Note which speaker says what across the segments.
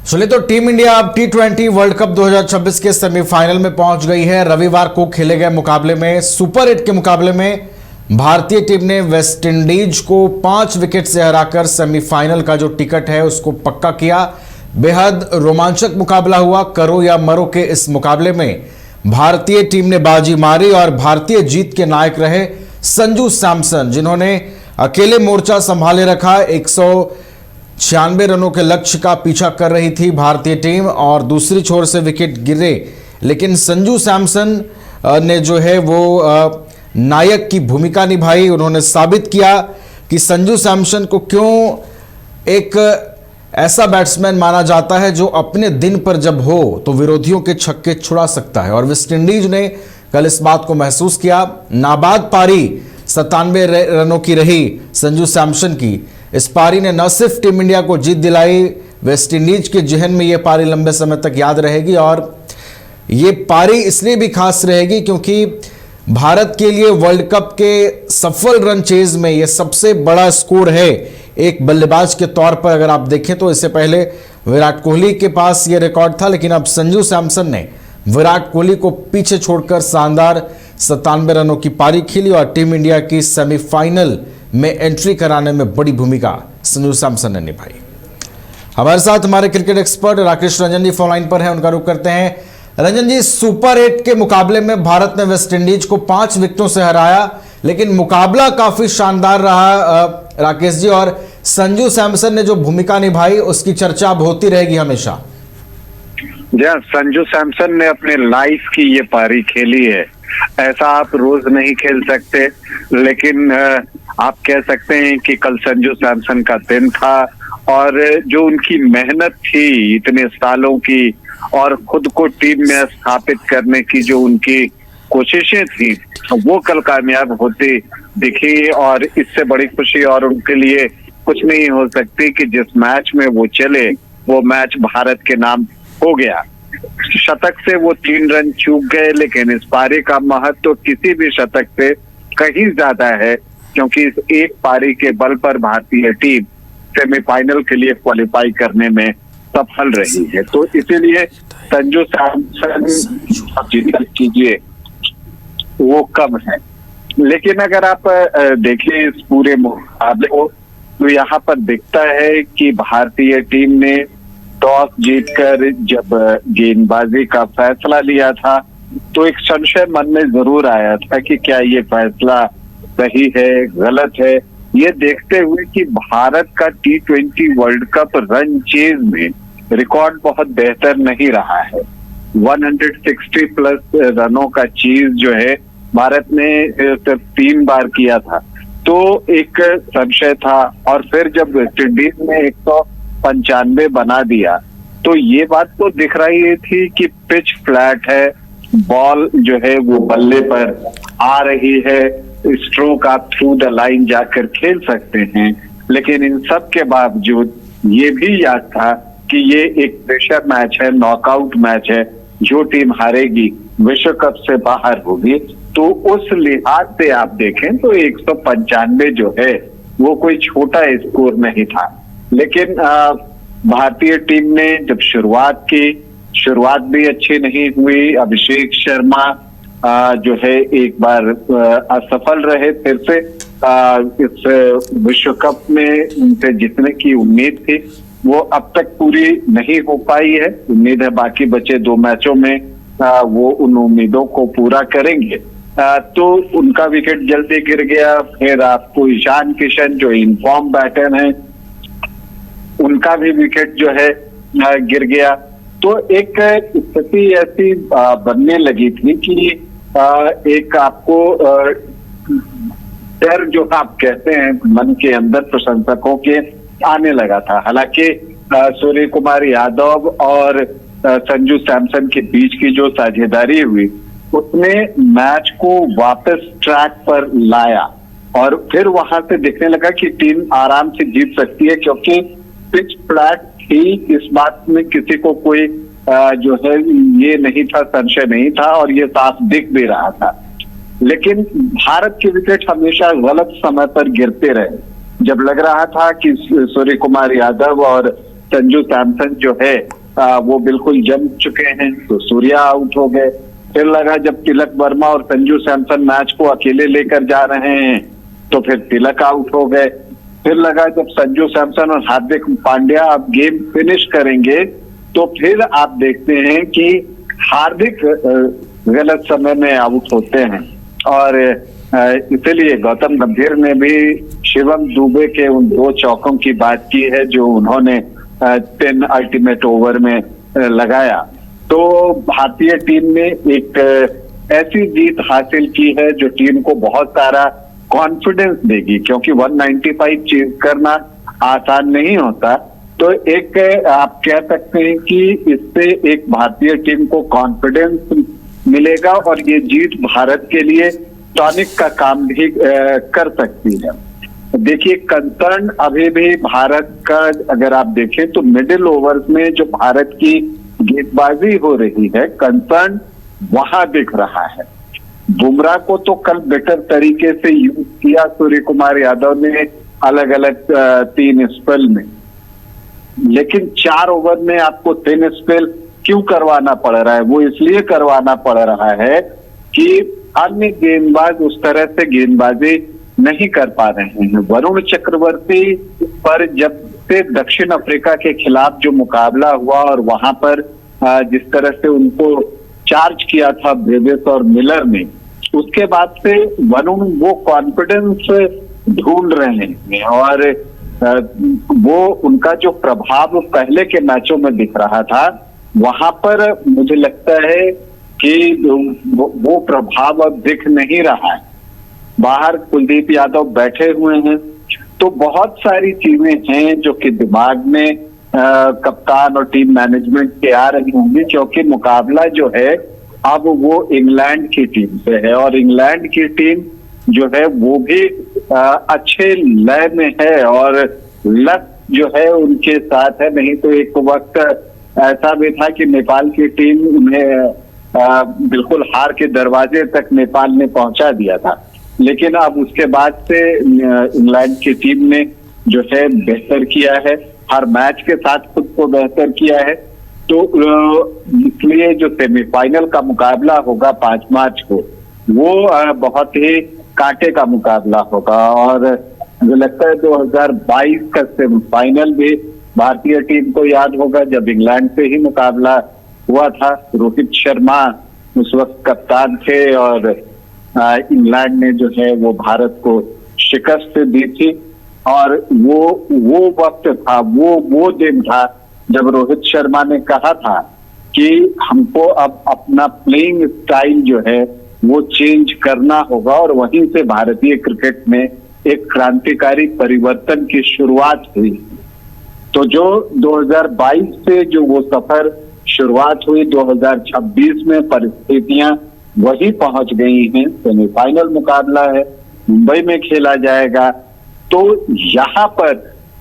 Speaker 1: चलिए तो team India अब T20 वर्ल्ड कप 2026 के सेमीफाइनल में पहुंच गई है। रविवार को खेले गए मुकाबले में सुपर 8 के मुकाबले में भारतीय टीम ने वेस्ट इंडीज को 5 विकेट से हराकर सेमीफाइनल का जो टिकट है उसको पक्का किया। बेहद रोमांचक मुकाबला हुआ। करो या मरो के इस मुकाबले में भारतीय टीम ने बाजी मारी और भारतीय जीत के नायक रहे संजू सैमसन, जिन्होंने अकेले मोर्चा संभाले रखा। 196 रनों के लक्ष्य का पीछा कर रही थी भारतीय टीम और दूसरी छोर से विकेट गिरे, लेकिन संजू सैमसन ने जो है वो नायक की भूमिका निभाई। उन्होंने साबित किया कि संजू सैमसन को क्यों एक ऐसा बैट्समैन माना जाता है जो अपने दिन पर जब हो तो विरोधियों के छक्के छुड़ा सकता है, और वेस्ट इंडीज ने कल इस बात को महसूस किया। नाबाद पारी 97 रनों की रही संजू सैमसन की। इस पारी ने न सिर्फ टीम इंडिया को जीत दिलाई, वेस्ट इंडीज के जहन में यह पारी लंबे समय तक याद रहेगी। और ये पारी इसलिए भी खास रहेगी क्योंकि भारत के लिए वर्ल्ड कप के सफल रन चेज में यह सबसे बड़ा स्कोर है एक बल्लेबाज के तौर पर। अगर आप देखें तो इससे पहले विराट कोहली के पास यह रिकॉर्ड था, लेकिन अब संजू सैमसन ने विराट कोहली को पीछे छोड़कर शानदार 97 रनों की पारी खेली और टीम इंडिया की सेमीफाइनल में एंट्री कराने में बड़ी भूमिका संजू सैमसन ने निभाई। हमारे साथ हमारे क्रिकेट एक्सपर्ट राकेश रंजन जी फोन लाइन पर हैं, उनका रुख करते हैं। रंजन जी, सुपर 8 के मुकाबले में भारत ने वेस्ट इंडीज को 5 विकेटों से हराया, लेकिन मुकाबला काफी शानदार रहा राकेश जी, और संजू सैमसन ने जो भूमिका निभाई उसकी चर्चा अब होती रहेगी हमेशा।
Speaker 2: संजू सैमसन ने अपने लाइफ की ये पारी खेली है। ऐसा आप रोज नहीं खेल सकते, लेकिन आप कह सकते हैं कि कल संजू सैमसन का दिन था और जो उनकी मेहनत थी इतने सालों की और खुद को टीम में स्थापित करने की जो उनकी कोशिशें थी वो कल कामयाब होती दिखी। और इससे बड़ी खुशी और उनके लिए कुछ नहीं हो सकती कि जिस मैच में वो चले वो मैच भारत के नाम हो गया। शतक से वो 3 रन चूक गए, लेकिन इस पारी का महत्व तो किसी भी शतक से कहीं ज्यादा है, क्योंकि इस एक पारी के बल पर भारतीय टीम सेमीफाइनल के लिए क्वालिफाई करने में सफल रही है। तो इसीलिए संजू सैमसन कीजिए वो कम है। लेकिन अगर आप देखें इस पूरे मुकाबले को तो यहाँ पर दिखता है कि भारतीय टीम ने टॉस जीतकर जब गेंदबाजी का फैसला लिया था तो एक संशय मन में जरूर आया था कि क्या ये फैसला सही है गलत है। ये देखते हुए कि भारत का T20 world cup run chase में रिकॉर्ड बहुत बेहतर नहीं रहा है। 160 प्लस रनों का चीज जो है भारत ने सिर्फ 3 बार किया था, तो एक संशय था। और फिर जब वेस्ट इंडीज ने 195 बना दिया तो ये बात तो दिख रही थी कि पिच फ्लैट है, बॉल जो है वो बल्ले पर आ रही है, स्ट्रोक आप थ्रू द लाइन जाकर खेल सकते हैं। लेकिन इन सब के बावजूद ये भी याद था कि ये एक प्रेशर मैच है, नॉकआउट मैच है, जो टीम हारेगी विश्व कप से बाहर होगी। तो उस लिहाज से आप देखें तो 195 जो है वो कोई छोटा स्कोर नहीं था। लेकिन भारतीय टीम ने जब शुरुआत भी अच्छी नहीं हुई। अभिषेक शर्मा जो है एक बार असफल रहे। फिर से इस विश्व कप में उनसे जीतने की उम्मीद थी, वो अब तक पूरी नहीं हो पाई है। उम्मीद है बाकी बचे 2 मैचों में वो उन उम्मीदों को पूरा करेंगे। तो उनका विकेट जल्दी गिर गया। फिर आपको ईशान किशन जो इनफॉर्म बैटर हैं उनका भी विकेट जो है गिर गया। तो एक स्थिति ऐसी बनने लगी थी कि एक आपको डर जो आप कहते हैं मन के अंदर प्रशंसकों के आने लगा था। हालांकि सूर्य कुमार यादव और संजू सैमसन के बीच की जो साझेदारी हुई उसने मैच को वापस ट्रैक पर लाया और फिर वहां से दिखने लगा कि टीम आराम से जीत सकती है, क्योंकि पिच फ्लैट थी। इस बात में किसी को कोई जो है ये नहीं था, संशय नहीं था और ये साफ दिख भी रहा था। लेकिन भारत के विकेट हमेशा गलत समय पर गिरते रहे। जब लग रहा था कि सूर्य कुमार यादव और संजू सैमसन जो है वो बिल्कुल जम चुके हैं, तो सूर्या आउट हो गए। फिर लगा जब तिलक वर्मा और संजू सैमसन मैच को अकेले लेकर जा रहे हैं तो फिर तिलक आउट हो गए। फिर लगा जब संजू सैमसन और हार्दिक पांड्या अब गेम फिनिश करेंगे तो फिर आप देखते हैं कि हार्दिक गलत समय में आउट होते हैं। और इसलिए गौतम गंभीर ने भी शिवम दुबे के उन 2 चौकों की बात की है जो उन्होंने 10 अल्टीमेट ओवर में लगाया। तो भारतीय टीम ने एक ऐसी जीत हासिल की है जो टीम को बहुत सारा कॉन्फिडेंस देगी, क्योंकि 195 चेज करना आसान नहीं होता। तो एक आप कह सकते हैं कि इससे एक भारतीय टीम को कॉन्फिडेंस मिलेगा और ये जीत भारत के लिए टॉनिक का काम भी कर सकती है। देखिए, कंसर्न अभी भी भारत का अगर आप देखें तो मिडिल ओवर्स में जो भारत की गेंदबाजी हो रही है, कंसर्न वहां दिख रहा है। बुमराह को तो कल बेटर तरीके से यूज किया सूर्य कुमार यादव ने अलग अलग 3 स्पेल में, लेकिन 4 ओवर में आपको 3 स्पेल क्यों करवाना पड़ रहा है? वो इसलिए करवाना पड़ रहा है कि अन्य गेंदबाज उस तरह से गेंदबाजी नहीं कर पा रहे हैं। वरुण चक्रवर्ती पर जब से दक्षिण अफ्रीका के खिलाफ जो मुकाबला हुआ और वहां पर जिस तरह से उनको चार्ज किया था ब्रेविस और मिलर ने, उसके बाद से वरुण वो कॉन्फिडेंस ढूंढ रहे हैं और वो उनका जो प्रभाव पहले के मैचों में दिख रहा था वहां पर मुझे लगता है कि वो प्रभाव अब दिख नहीं रहा है। बाहर कुलदीप यादव बैठे हुए हैं, तो बहुत सारी चीजें हैं जो कि दिमाग में कप्तान और टीम मैनेजमेंट के आ रही होंगी, क्योंकि मुकाबला जो है अब वो इंग्लैंड की टीम से है और इंग्लैंड की टीम जो है वो भी अच्छे लय में है और लक जो है उनके साथ है। नहीं तो एक वक्त ऐसा भी था कि नेपाल की टीम उन्हें बिल्कुल हार के दरवाजे तक नेपाल ने पहुंचा दिया था, लेकिन अब उसके बाद से इंग्लैंड की टीम ने जो है बेहतर किया है, हर मैच के साथ खुद को बेहतर किया है। तो इसलिए जो सेमीफाइनल का मुकाबला होगा 5 मार्च को, वो बहुत ही कांटे का मुकाबला होगा। और मुझे लगता है 2022 का सेमीफाइनल भी भारतीय टीम को याद होगा, जब इंग्लैंड से ही मुकाबला हुआ था। रोहित शर्मा उस वक्त कप्तान थे और इंग्लैंड ने जो है वो भारत को शिकस्त दी थी और वो वक्त था, वो दिन था जब रोहित शर्मा ने कहा था कि हमको अब अपना प्लेइंग स्टाइल जो है वो चेंज करना होगा और वहीं से भारतीय क्रिकेट में एक क्रांतिकारी परिवर्तन की शुरुआत हुई। तो जो 2022 से जो वो सफर शुरुआत हुई, 2026 में परिस्थितियां वही पहुंच गई हैं। सेमीफाइनल मुकाबला है, मुंबई में खेला जाएगा, तो यहाँ पर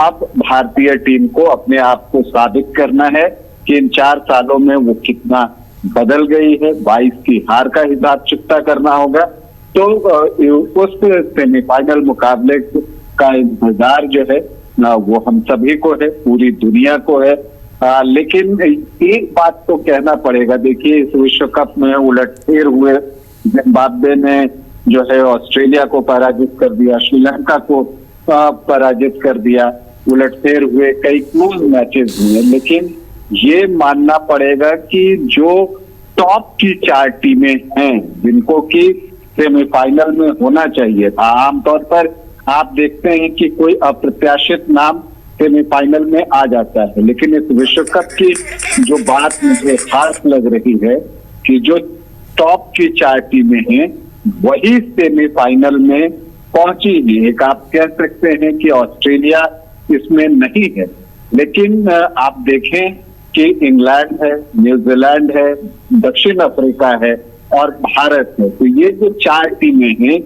Speaker 2: अब भारतीय टीम को अपने आप को साबित करना है कि इन 4 सालों में वो कितना बदल गई है। 22 की हार का हिसाब चुकता करना होगा, तो उस सेमीफाइनल मुकाबले का इंतजार जो है वो हम सभी को है, पूरी दुनिया को है। लेकिन एक बात तो कहना पड़ेगा, देखिए इस विश्व कप में उलटफेर हुए, जिम्बाब्वे ने जो है ऑस्ट्रेलिया को पराजित कर दिया, श्रीलंका को पराजित कर दिया, उलटफेर हुए, कई क्लोज मैचेस हुए, लेकिन ये मानना पड़ेगा कि जो टॉप की 4 टीमें हैं जिनको कि सेमीफाइनल में होना चाहिए था, आमतौर पर आप देखते हैं कि कोई अप्रत्याशित नाम सेमीफाइनल में आ जाता है, लेकिन इस विश्व कप की जो बात मुझे खास लग रही है कि जो टॉप की 4 टीमें हैं वही सेमीफाइनल में पहुंची ही। एक आप कह सकते हैं कि ऑस्ट्रेलिया इसमें नहीं है, लेकिन आप देखें कि इंग्लैंड है, न्यूजीलैंड है, दक्षिण अफ्रीका है और भारत है। तो ये जो 4 टीमें हैं,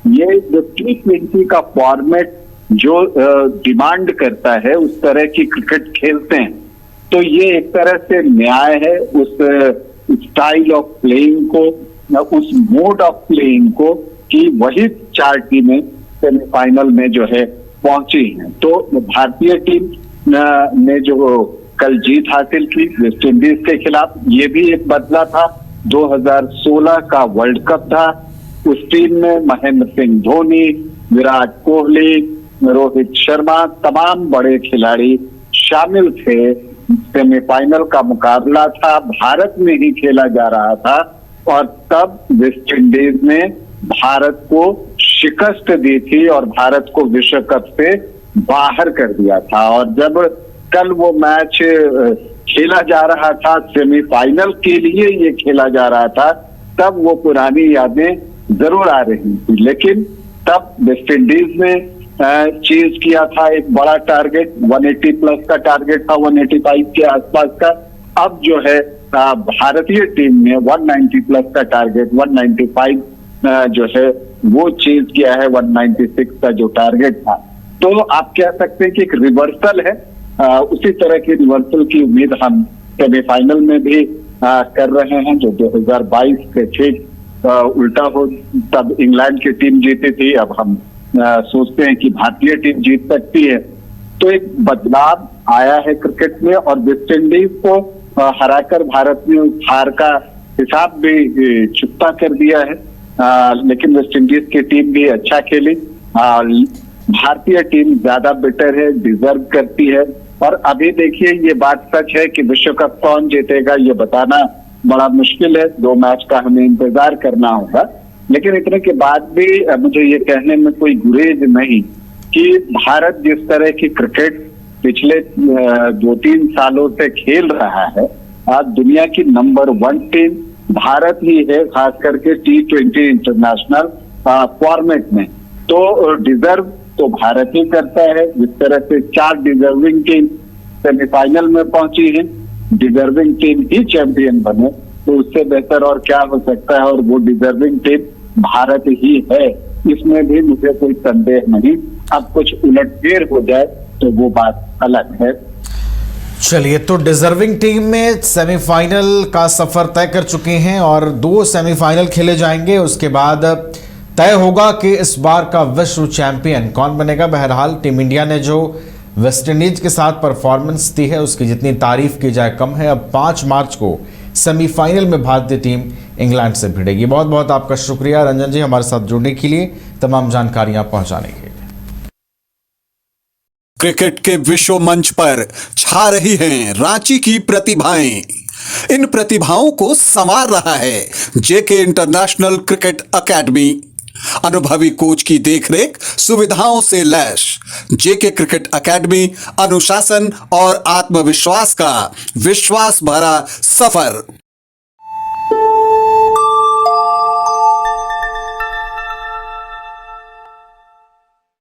Speaker 2: ये जो T20 का फॉर्मेट जो डिमांड करता है उस तरह की क्रिकेट खेलते हैं, तो ये एक तरह से न्याय है उस स्टाइल ऑफ प्लेइंग को, उस मोड ऑफ प्लेइंग को, कि वही 4 टीमें सेमीफाइनल में जो है पहुंची हैं। तो भारतीय टीम ने जो कल जीत हासिल की वेस्ट इंडीज के खिलाफ, ये भी एक बदला था। 2016 का वर्ल्ड कप था, उस टीम में महेंद्र सिंह धोनी, विराट कोहली, रोहित शर्मा, तमाम बड़े खिलाड़ी शामिल थे। सेमीफाइनल का मुकाबला था, भारत में ही खेला जा रहा था और तब वेस्ट इंडीज ने भारत को शिकस्त दी थी और भारत को विश्व कप से बाहर कर दिया था। और जब कल वो मैच खेला जा रहा था, सेमीफाइनल के लिए ये खेला जा रहा था, तब वो पुरानी यादें जरूर आ रही थी। लेकिन तब वेस्ट इंडीज ने चीज किया था, एक बड़ा टारगेट 180 प्लस का टारगेट था, 185 के आसपास का। अब जो है भारतीय टीम ने 190 प्लस का टारगेट, 195 जो है वो चीज किया है, 196 का जो टारगेट था। तो आप कह सकते हैं कि एक रिवर्सल है। उसी तरह की रिवर्सल की उम्मीद हम सेमीफाइनल में भी कर रहे हैं, जो 2022 के ठीक उल्टा हो। तब इंग्लैंड की टीम जीती थी, अब हम सोचते हैं कि भारतीय टीम जीत सकती है। तो एक बदलाव आया है क्रिकेट में और वेस्ट इंडीज को हराकर भारत ने उस हार का हिसाब भी चुकता कर दिया है। लेकिन वेस्ट इंडीज की टीम भी अच्छा खेली। भारतीय टीम ज्यादा बेटर है, डिजर्व करती है। और अभी देखिए, ये बात सच है कि विश्व कप कौन जीतेगा ये बताना बड़ा मुश्किल है, 2 मैच का हमें इंतजार करना होगा। लेकिन इतने के बाद भी मुझे ये कहने में कोई गुरेज नहीं कि भारत जिस तरह की क्रिकेट पिछले 2-3 सालों से खेल रहा है, आज दुनिया की नंबर 1 टीम भारत ही है, खास करके T20 इंटरनेशनल फॉर्मेट में। तो डिजर्व तो भारत ही करता है। जिस तरह से 4 डिजर्विंग टीम सेमीफाइनल में पहुंची है, डिजर्विंग टीम ही चैंपियन बने, तो उससे बेहतर और क्या हो सकता है। और वो डिजर्विंग टीम भारत ही है, इसमें भी मुझे कोई संदेह नहीं। अब कुछ उलटफेर हो जाए तो वो बात अलग है।
Speaker 1: चलिए, तो डिजर्विंग टीम में सेमीफाइनल का सफर तय कर चुके हैं और 2 सेमीफाइनल खेले जाएंगे। उसके बाद तय होगा कि इस बार का विश्व चैंपियन कौन बनेगा। बहरहाल टीम इंडिया ने जो वेस्ट इंडीज के साथ परफॉर्मेंस दी है, उसकी जितनी तारीफ की जाए कम है। अब 5 मार्च को सेमीफाइनल में भारतीय टीम इंग्लैंड से भिड़ेगी। बहुत बहुत आपका शुक्रिया रंजन जी, हमारे साथ जुड़ने के लिए, तमाम जानकारियां पहुंचाने के लिए।
Speaker 3: क्रिकेट के विश्व मंच पर छा रही हैं रांची की प्रतिभाएं। इन प्रतिभाओं को संवार रहा है जेके इंटरनेशनल क्रिकेट एकेडमी। अनुभवी कोच की देखरेख, सुविधाओं से लैस जेके क्रिकेट एकेडमी अनुशासन और आत्मविश्वास का विश्वास भरा सफर।